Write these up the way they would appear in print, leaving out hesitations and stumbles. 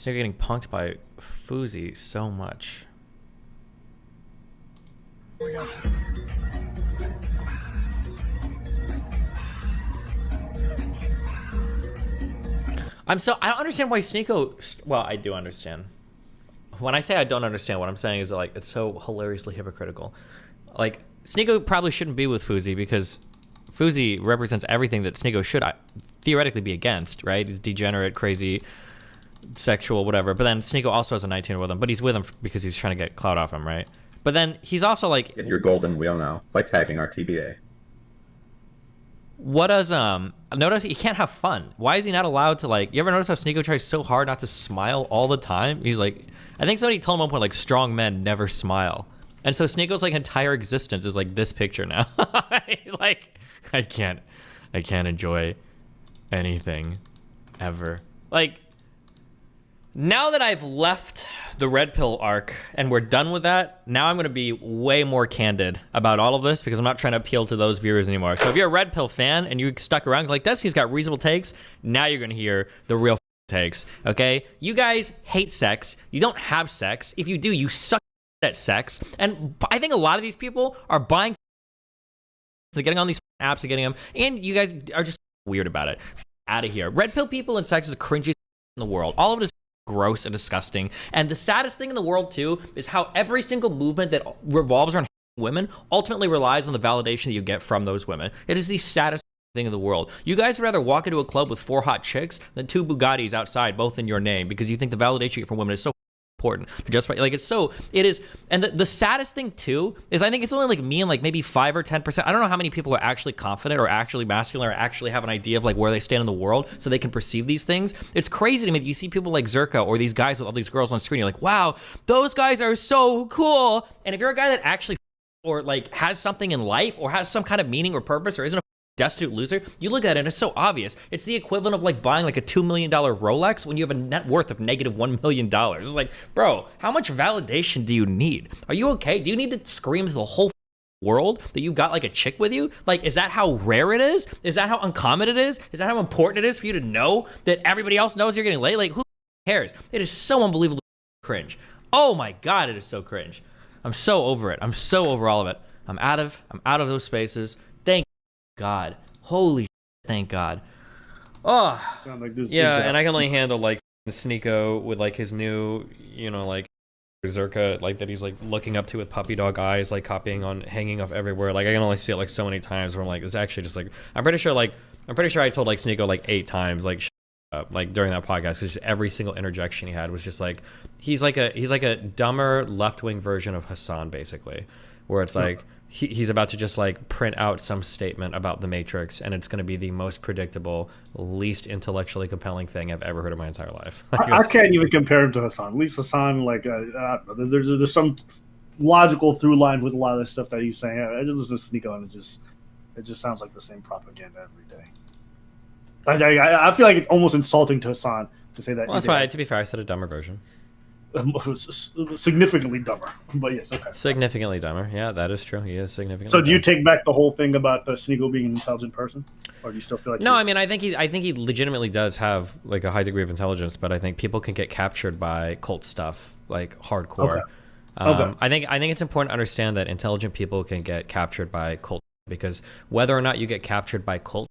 Sneako getting punked by Fousey so much. I don't understand why Sneako. Well, I do understand. When I say I don't understand, what I'm saying is that, like, it's so hilariously hypocritical. Like, Sneako probably shouldn't be with Fousey because Fousey represents everything that Sneako should theoretically be against, right? He's degenerate, crazy, sexual, whatever. But then Sneako also has a 19 with him, but he's with him because he's trying to get clout off him, right? But then he's also like, get your golden wheel now by tagging our TBA. What does notice he can't have fun? Why is he not allowed to, like, you ever notice how Sneako tries so hard not to smile all the time? He's like, I think somebody told him at one point, like, strong men never smile. And so Sneako's like entire existence is like this picture now. He's like, I can't enjoy anything ever. Like, now that I've left the red pill arc and we're done with that, now I'm going to be way more candid about all of this because I'm not trying to appeal to those viewers anymore. So if you're a red pill fan and you stuck around like, Dusky's got reasonable takes, now you're going to hear the real takes, okay? You guys hate sex. You don't have sex. If you do, you suck at sex. And I think a lot of these people are buying, they're getting on these apps, they're getting them, and you guys are just weird about it. Out of here. Red pill people and sex is the cringiest in the world. All of it is gross and disgusting. And the saddest thing in the world too is how every single movement that revolves around women ultimately relies on the validation that you get from those women. It is the saddest thing in the world. You guys would rather walk into a club with 4 hot chicks than 2 Bugattis outside, both in your name, because you think the validation you get from women is so important to justify. Like, it is. And the saddest thing too is I think it's only like me and like maybe 5 or 10%. I don't know how many people are actually confident or actually masculine or actually have an idea of like where they stand in the world so they can perceive these things. It's crazy to me that you see people like Zerka or these guys with all these girls on screen. You're like, wow, those guys are so cool. And if you're a guy that actually or like has something in life or has some kind of meaning or purpose or isn't a destitute loser, you look at it and it's so obvious. It's the equivalent of like buying like a $2 million Rolex when you have a net worth of negative $1 million. It's like, bro, how much validation do you need? Are you okay? Do you need to scream to the whole world that you've got like a chick with you? Like, is that how rare it is? Is that how uncommon it is? Is that how important it is for you to know that everybody else knows you're getting laid? Like, who cares? It is so unbelievably cringe. Oh my God, it is so cringe. I'm so over it. I'm so over all of it. I'm out of those spaces. Thank God. Holy shit, thank God. Oh, sound like this. Yeah, and I can only handle like Sneako with like his new, you know, like Zerka, like that he's like looking up to with puppy dog eyes, like copying on, hanging off everywhere. Like I can only see it like so many times where I'm like, it's actually just like, I'm pretty sure I told like Sneako like 8 times like during that podcast because every single interjection he had was just like, he's like a dumber left-wing version of Hassan basically, where it's like he's about to just like print out some statement about the Matrix and it's going to be the most predictable, least intellectually compelling thing I've ever heard in my entire life. I can't even compare him to Hassan. At least Hassan, like, I don't know, there's some logical through line with a lot of the stuff that he's saying. I just listen to Sneako and it just sounds like the same propaganda every day. I feel like it's almost insulting to Hassan to say that. Well, that's why, to be fair, I said a dumber version. Significantly dumber, but yes, okay. Significantly dumber, yeah, that is true. He is significantly. So, do you take back the whole thing about Sneako being an intelligent person, or do you still feel like? No, I mean, I think he legitimately does have like a high degree of intelligence, but I think people can get captured by cult stuff, like hardcore. Okay. I think it's important to understand that intelligent people can get captured by cult because whether or not you get captured by cult,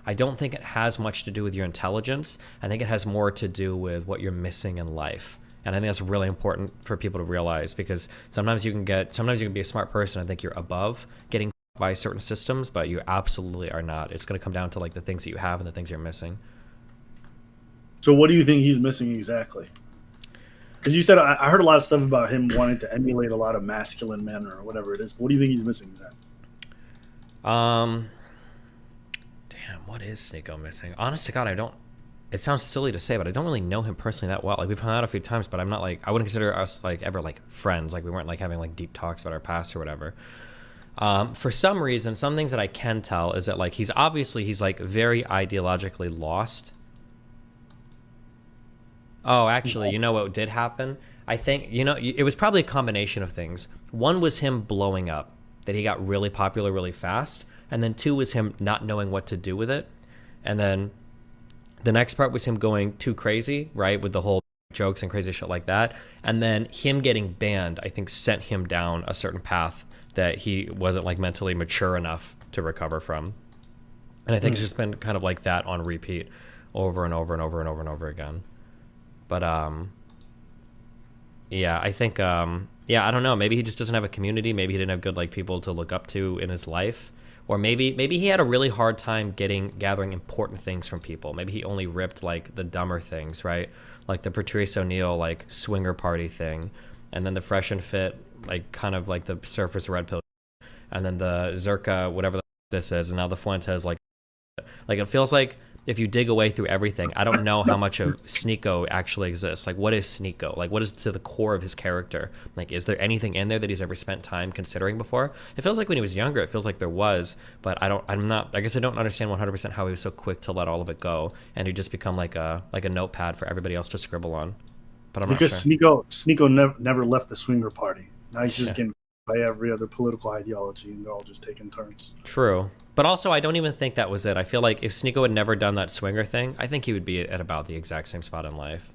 I don't think it has much to do with your intelligence. I think it has more to do with what you're missing in life. And I think that's really important for people to realize because sometimes you can be a smart person and think you're above getting by certain systems, but you absolutely are not. It's going to come down to like the things that you have and the things you're missing. So what do you think he's missing exactly? Because you said I heard a lot of stuff about him wanting to emulate a lot of masculine men or whatever it is. What do you think he's missing exactly? Damn, what is Sneako missing? Honest to God, I don't. It sounds silly to say, but I don't really know him personally that well. Like we've hung out a few times, but I'm not like I wouldn't consider us like ever like friends. Like we weren't like having like deep talks about our past or whatever. For some reason, some things that I can tell is that like he's like very ideologically lost. Oh, actually, you know what did happen? I think it was probably a combination of things. One was him blowing up, that he got really popular really fast, and then 2 was him not knowing what to do with it, and then the next part was him going too crazy, right, with the whole jokes and crazy shit like that. And then him getting banned, I think, sent him down a certain path that he wasn't like mentally mature enough to recover from. And I think it's just been kind of like that on repeat over and over and over and over and over again. But yeah, I think yeah, I don't know, maybe he just doesn't have a community. Maybe he didn't have good like people to look up to in his life. Or maybe he had a really hard time gathering important things from people. Maybe he only ripped like the dumber things, right? Like the Patrice O'Neal like swinger party thing, and then the Fresh and Fit like kind of like the Surface Red Pill, and then the Zerka whatever this is, and now the Fuentes like it feels like if you dig away through everything, I don't know how much of Sneako actually exists. Like, what is Sneako? Like, what is to the core of his character? Like, is there anything in there that he's ever spent time considering before? It feels like when he was younger, it feels like there was, but I guess I don't understand 100% how he was so quick to let all of it go, and he just become like a notepad for everybody else to scribble on. But I'm because not sure. Sneako never left the swinger party. Now he's just getting by every other political ideology, and they're all just taking turns. True. But also, I don't even think that was it. I feel like if Sneako had never done that swinger thing, I think he would be at about the exact same spot in life.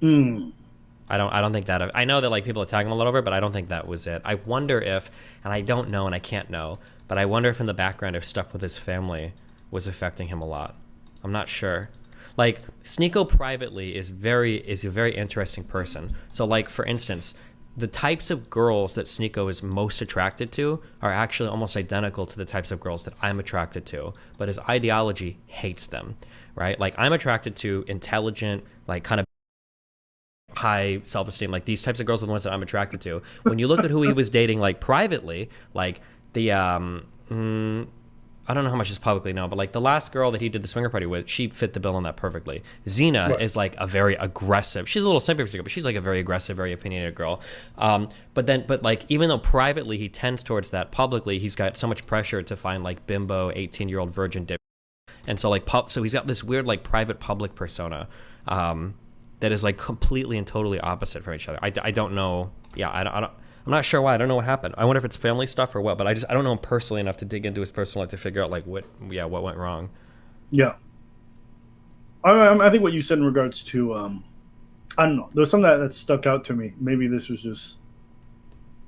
I don't think that. I know that like people attack him a little bit, but I don't think that was it. I wonder if, and I don't know, and I can't know, but I wonder if in the background, if stuff with his family was affecting him a lot. I'm not sure. Like Sneako privately is a very interesting person. So like for instance, the types of girls that Sneako is most attracted to are actually almost identical to the types of girls that I'm attracted to, but his ideology hates them, right? Like I'm attracted to intelligent, like kind of high self-esteem, like these types of girls are the ones that I'm attracted to. When you look at who he was dating, like privately, like the, I don't know how much is publicly known, but like the last girl that he did the swinger party with, she fit the bill on that perfectly. Xena is like a very aggressive, she's a little sympathy, but she's like a very aggressive, very opinionated girl. But like, even though privately he tends towards that, publicly he's got so much pressure to find like bimbo, 18-year-old virgin dip. And so like, so he's got this weird like private public persona that is like completely and totally opposite from each other. I don't know. Yeah, I'm not sure why. I don't know what happened. I wonder if it's family stuff or what, but I don't know him personally enough to dig into his personal life to figure out like what went wrong. Yeah. I think what you said in regards to, I don't know, there was something that stuck out to me. Maybe this was just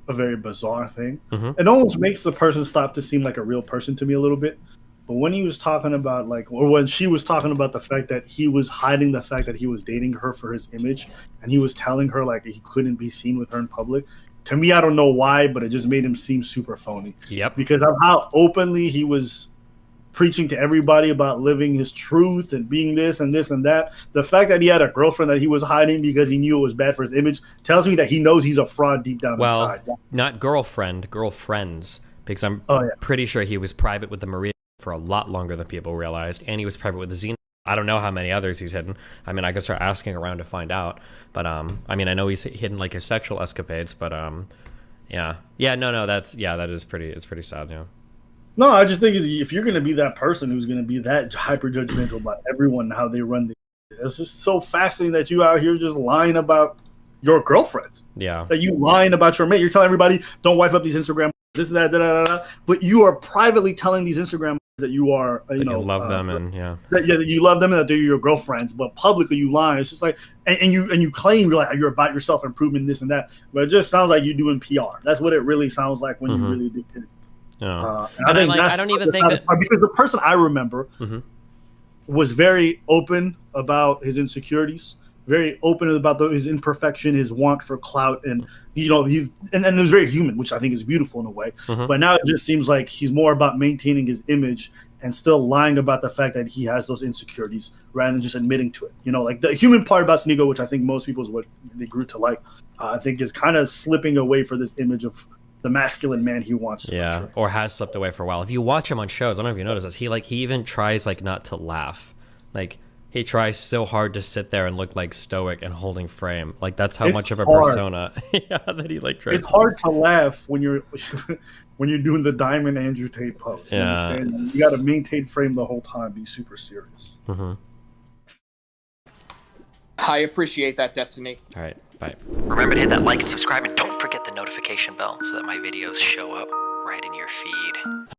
a very bizarre thing. It almost makes the person stop to seem like a real person to me a little bit. But when he was talking about like, or when she was talking about the fact that he was hiding the fact that he was dating her for his image, and he was telling her like he couldn't be seen with her in public, to me, I don't know why, but it just made him seem super phony. Yep. Because of how openly he was preaching to everybody about living his truth and being this and this and that. The fact that he had a girlfriend that he was hiding because he knew it was bad for his image tells me that he knows he's a fraud deep down inside. Not girlfriend, girlfriends, because I'm pretty sure he was private with the Maria for a lot longer than people realized, and he was private with the Xena. I don't know how many others he's hidden. I mean, I could start asking around to find out. But I mean, I know he's hidden like his sexual escapades. But yeah, no, that is pretty. It's pretty sad. Yeah. No, I just think if you're gonna be that person who's gonna be that hyper judgmental about everyone and how they run it's just so fascinating that you out here just lying about your girlfriend. Yeah. That you lying about your mate. You're telling everybody don't wipe up these Instagram this and that, but you are privately telling these Instagram that you are, you love them and that you love them and that they're your girlfriends, but publicly you lie. It's just like, and you claim you're about your self improvement, this and that, but it just sounds like you're doing PR. That's what it really sounds like when you really do it. Yeah. I don't even think that because the person I remember was very open about his insecurities, very open about his imperfection, his want for clout, and he it was very human, which I think is beautiful in a way. But now it just seems like he's more about maintaining his image and still lying about the fact that he has those insecurities rather than just admitting to it. Like the human part about Sneako, which I think most people is what they grew to like, I think is kind of slipping away for this image of the masculine man he wants to portray. Or has slipped away for a while. If you watch him on shows, I don't know if you notice this, he even tries like not to laugh. Like he tries so hard to sit there and look like stoic and holding frame. Like that's how much of a persona that he like tries. It's hard to laugh when you're doing the Diamond Andrew Tate pose. You got to maintain frame the whole time, be super serious. I appreciate that, Destiny. All right, bye. Remember to hit that like and subscribe, and don't forget the notification bell so that my videos show up right in your feed.